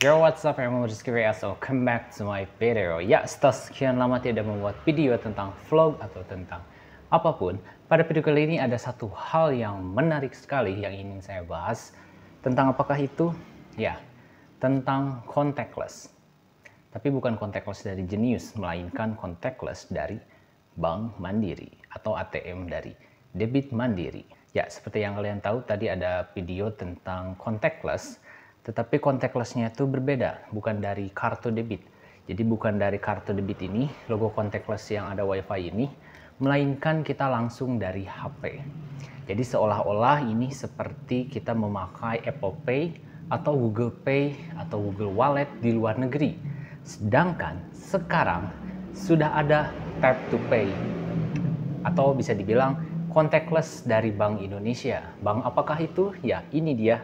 Yo, what's up everyone, Rizky VS, welcome back to my video. Ya, setelah sekian lama tidak membuat video tentang vlog atau tentang apapun, pada video kali ini ada satu hal yang menarik sekali yang ingin saya bahas. Tentang apakah itu? Ya, tentang contactless. Tapi bukan contactless dari Genius, melainkan contactless dari Bank Mandiri atau ATM dari Debit Mandiri. Ya, seperti yang kalian tahu tadi ada video tentang contactless. Tetapi contactless-nya itu berbeda, bukan dari kartu debit. Jadi bukan dari kartu debit ini, logo contactless yang ada WiFi ini, melainkan kita langsung dari HP. Jadi seolah-olah ini seperti kita memakai Apple Pay atau Google Pay atau Google Wallet di luar negeri. Sedangkan sekarang sudah ada Tap to Pay atau bisa dibilang contactless dari Bank Indonesia. Bank apakah itu? Ya, ini dia,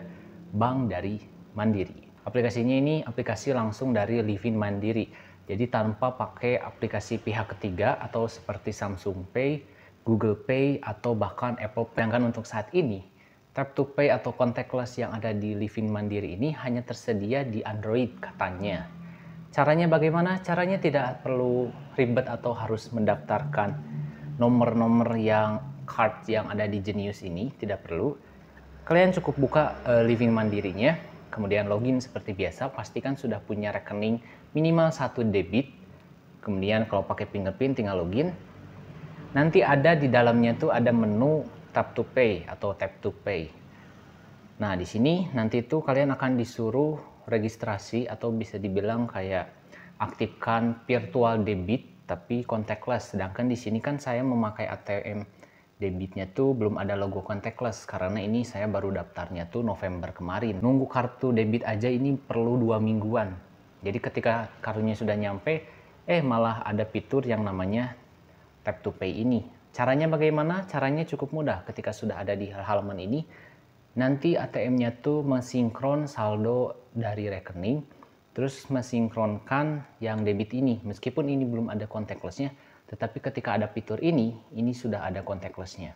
Bank dari Mandiri. Aplikasinya ini aplikasi langsung dari Livin Mandiri. Jadi tanpa pakai aplikasi pihak ketiga atau seperti Samsung Pay, Google Pay, atau bahkan Apple Pay. Sedangkan untuk saat ini, Tap to Pay atau contactless yang ada di Livin Mandiri ini hanya tersedia di Android katanya. Caranya bagaimana? Caranya tidak perlu ribet atau harus mendaftarkan nomor-nomor yang card yang ada di Genius ini, tidak perlu. Kalian cukup buka Livin Mandirinya, kemudian login seperti biasa, pastikan sudah punya rekening minimal 1 debit. Kemudian kalau pakai fingerprint tinggal login. Nanti ada di dalamnya tuh ada menu Tap to Pay atau Tap to Pay. Nah, di sini nanti tuh kalian akan disuruh registrasi atau bisa dibilang kayak aktifkan virtual debit tapi contactless. Sedangkan di sini kan saya memakai ATM debitnya tuh belum ada logo contactless karena ini saya baru daftarnya tuh November kemarin. Nunggu kartu debit aja ini perlu 2 mingguan. Jadi ketika kartunya sudah nyampe, malah ada fitur yang namanya Tap to Pay ini. Caranya bagaimana? Caranya cukup mudah. Ketika sudah ada di halaman ini, nanti ATM-nya tuh mensinkron saldo dari rekening, terus mensinkronkan yang debit ini. Meskipun ini belum ada contactless-nya, tetapi ketika ada fitur ini sudah ada contactless-nya.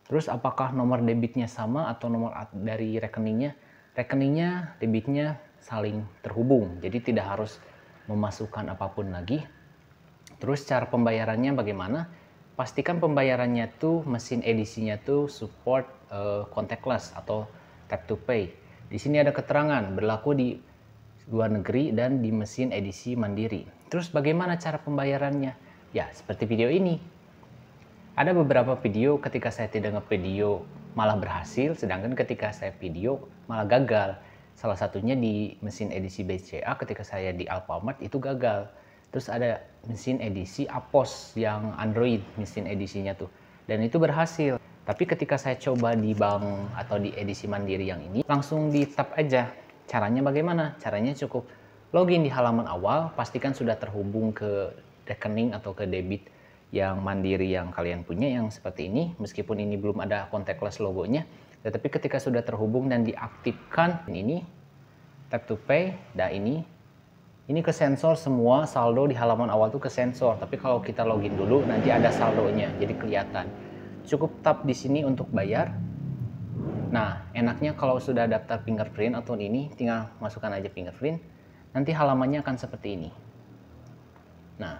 Terus apakah nomor debitnya sama atau nomor dari rekeningnya? Rekeningnya, debitnya saling terhubung, jadi tidak harus memasukkan apapun lagi. Terus cara pembayarannya bagaimana? Pastikan pembayarannya tuh mesin edisinya tuh support contactless atau Tap to Pay. Di sini ada keterangan berlaku di luar negeri dan di mesin edisi mandiri. Terus bagaimana cara pembayarannya? Ya, seperti video ini. Ada beberapa video ketika saya tidak nge-video malah berhasil, sedangkan ketika saya video malah gagal. Salah satunya di mesin edisi BCA ketika saya di Alfamart itu gagal. Terus ada mesin edisi Apos yang Android, mesin edisinya tuh. Dan itu berhasil. Tapi ketika saya coba di bank atau di edisi mandiri yang ini, langsung di tap aja. Caranya bagaimana? Caranya cukup login di halaman awal, pastikan sudah terhubung ke rekening atau ke debit yang mandiri yang kalian punya yang seperti ini. Meskipun ini belum ada contactless logonya, tetapi ketika sudah terhubung dan diaktifkan ini Tap to Pay, ini ke sensor semua saldo di halaman awal tuh ke sensor. Tapi kalau kita login dulu nanti ada saldonya, jadi kelihatan. Cukup tap di sini untuk bayar. Nah, enaknya kalau sudah daftar fingerprint atau ini, tinggal masukkan aja fingerprint. Nanti halamannya akan seperti ini. Nah,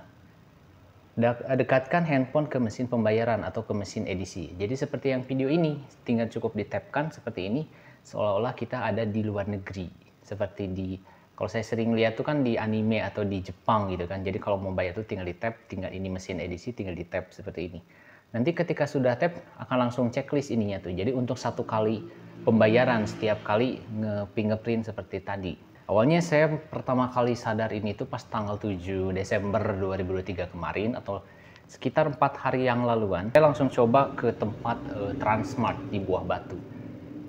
dekatkan handphone ke mesin pembayaran atau ke mesin edisi. Jadi seperti yang video ini, tinggal cukup ditapkan seperti ini, seolah-olah kita ada di luar negeri. Seperti kalau saya sering lihat tuh kan di anime atau di Jepang gitu kan. Jadi kalau mau bayar tuh tinggal ditap, tinggal ini mesin edisi, tinggal ditap seperti ini. Nanti ketika sudah tap, akan langsung checklist ininya tuh. Jadi untuk satu kali pembayaran, setiap kali nge-fingerprint seperti tadi. Awalnya saya pertama kali sadar ini tuh pas tanggal 7 Desember 2023 kemarin atau sekitar 4 hari yang laluan. Saya langsung coba ke tempat Transmart di Buah Batu.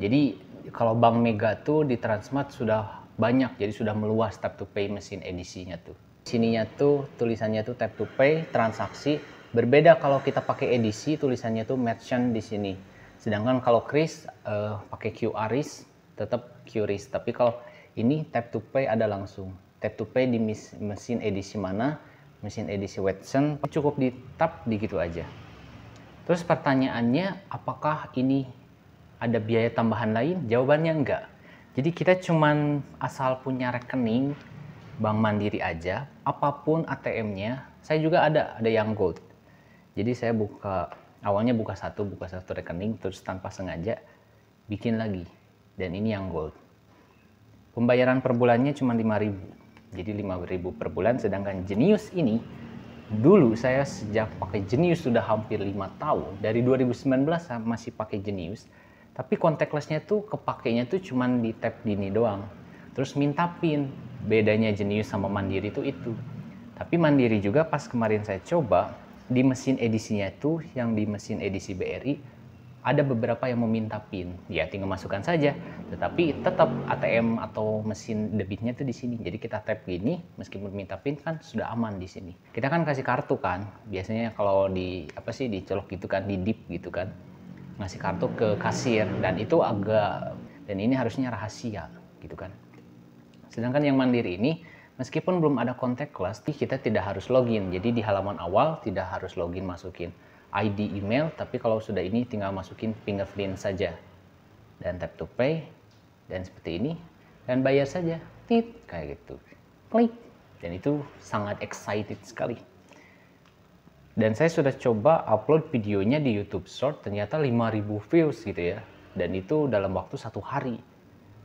Jadi kalau Bank Mega tuh di Transmart sudah banyak, jadi sudah meluas Tap to Pay mesin edisinya tuh. Sininya tuh tulisannya tuh Tap to Pay transaksi. Berbeda kalau kita pakai edisi tulisannya tuh merchant di sini. Sedangkan kalau Kris pakai QRIS tetap QRIS. Tapi kalau ini Tap to Pay ada langsung. Tap to Pay di mesin edisi mana? Mesin edisi Watson. Cukup di tap di gitu aja. Terus pertanyaannya, apakah ini ada biaya tambahan lain? Jawabannya enggak. Jadi kita cuman asal punya rekening Bank Mandiri aja, apapun ATM-nya, saya juga ada yang gold. Jadi saya awalnya buka satu rekening, terus tanpa sengaja bikin lagi. Dan ini yang gold. Pembayaran per bulannya cuma 5.000. Jadi 5.000 per bulan, sedangkan Genius ini, dulu saya sejak pakai Genius sudah hampir 5 tahun. Dari 2019 saya masih pakai Genius. Tapi contactless-nya tuh kepakainya tuh cuman di tap gini doang. Terus minta PIN. Bedanya Genius sama Mandiri itu. Tapi Mandiri juga pas kemarin saya coba, di mesin edisinya tuh, yang di mesin edisi BRI, ada beberapa yang meminta PIN. Ya tinggal masukkan saja. Tetapi tetap ATM atau mesin debitnya tuh di sini. Jadi kita tap gini, meskipun minta PIN kan sudah aman di sini. Kita kan kasih kartu kan. Biasanya kalau dicolok gitu kan, di dip gitu kan. Ngasih kartu ke kasir, dan itu dan ini harusnya rahasia gitu kan. Sedangkan yang Mandiri ini, meskipun belum ada contactless, kita tidak harus login. Jadi di halaman awal tidak harus login, masukin ID, email, tapi kalau sudah ini tinggal masukin fingerprint saja. Dan tap to pay, dan seperti ini, dan bayar saja, tit, kayak gitu. Klik, dan itu sangat excited sekali. Dan saya sudah coba upload videonya di YouTube Short, ternyata 5.000 views gitu ya. Dan itu dalam waktu 1 hari.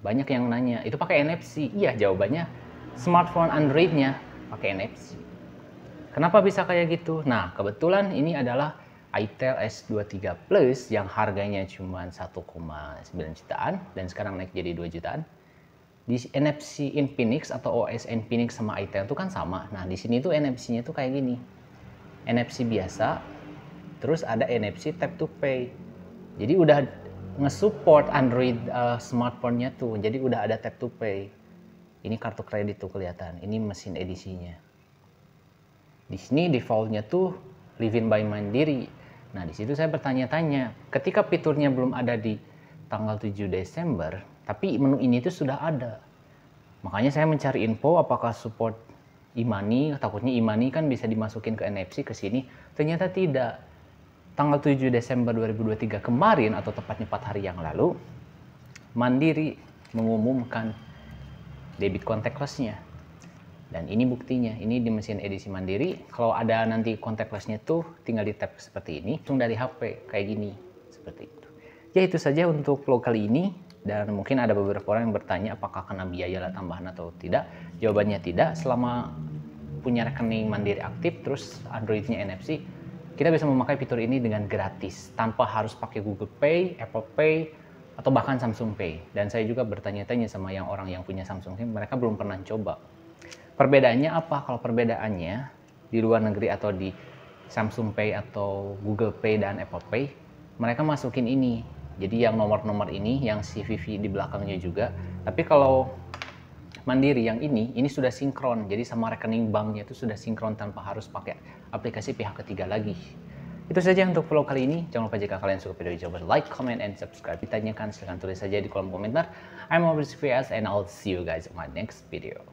Banyak yang nanya, itu pakai NFC? Iya, jawabannya smartphone Android-nya pakai NFC. Kenapa bisa kayak gitu? Nah, kebetulan ini adalah itel S23 Plus yang harganya cuma 1,9 jutaan dan sekarang naik jadi 2 jutaan. Di NFC Infinix atau OS Infinix sama itel itu kan sama. Nah, di sini tuh NFC-nya tuh kayak gini. NFC biasa, terus ada NFC tap to pay. Jadi udah nge-support Android smartphone-nya tuh. Jadi udah ada tap to pay. Ini kartu kredit tuh kelihatan. Ini mesin edisinya. Di sini default-nya tuh Livin by Mandiri. Nah, di situ saya bertanya-tanya, ketika fiturnya belum ada di tanggal 7 Desember, tapi menu ini tuh sudah ada. Makanya saya mencari info apakah support e-money, takutnya e-money kan bisa dimasukin ke NFC ke sini. Ternyata tidak. Tanggal 7 Desember 2023 kemarin, atau tepatnya 4 hari yang lalu, Mandiri mengumumkan debit contactless-nya. Dan ini buktinya, ini di mesin edisi Mandiri. Kalau ada nanti contactless-nya tuh tinggal di tap seperti ini, langsung dari HP kayak gini, seperti itu. Ya itu saja untuk vlog kali ini. Dan mungkin ada beberapa orang yang bertanya apakah kena biaya tambahan atau tidak. Jawabannya tidak. Selama punya rekening Mandiri aktif, terus Android-nya NFC, kita bisa memakai fitur ini dengan gratis, tanpa harus pakai Google Pay, Apple Pay, atau bahkan Samsung Pay. Dan saya juga bertanya-tanya sama orang yang punya Samsung Pay, mereka belum pernah coba. Perbedaannya apa? Kalau perbedaannya di luar negeri atau di Samsung Pay atau Google Pay dan Apple Pay, mereka masukin ini. Jadi yang nomor-nomor ini, yang CVV di belakangnya juga. Tapi kalau Mandiri yang ini sudah sinkron. Jadi sama rekening banknya itu sudah sinkron tanpa harus pakai aplikasi pihak ketiga lagi. Itu saja untuk vlog kali ini. Jangan lupa jika kalian suka video ini, jangan lupa like, comment, and subscribe. Ditanyakan silahkan tulis saja di kolom komentar. I'm Obris VS and I'll see you guys on my next video.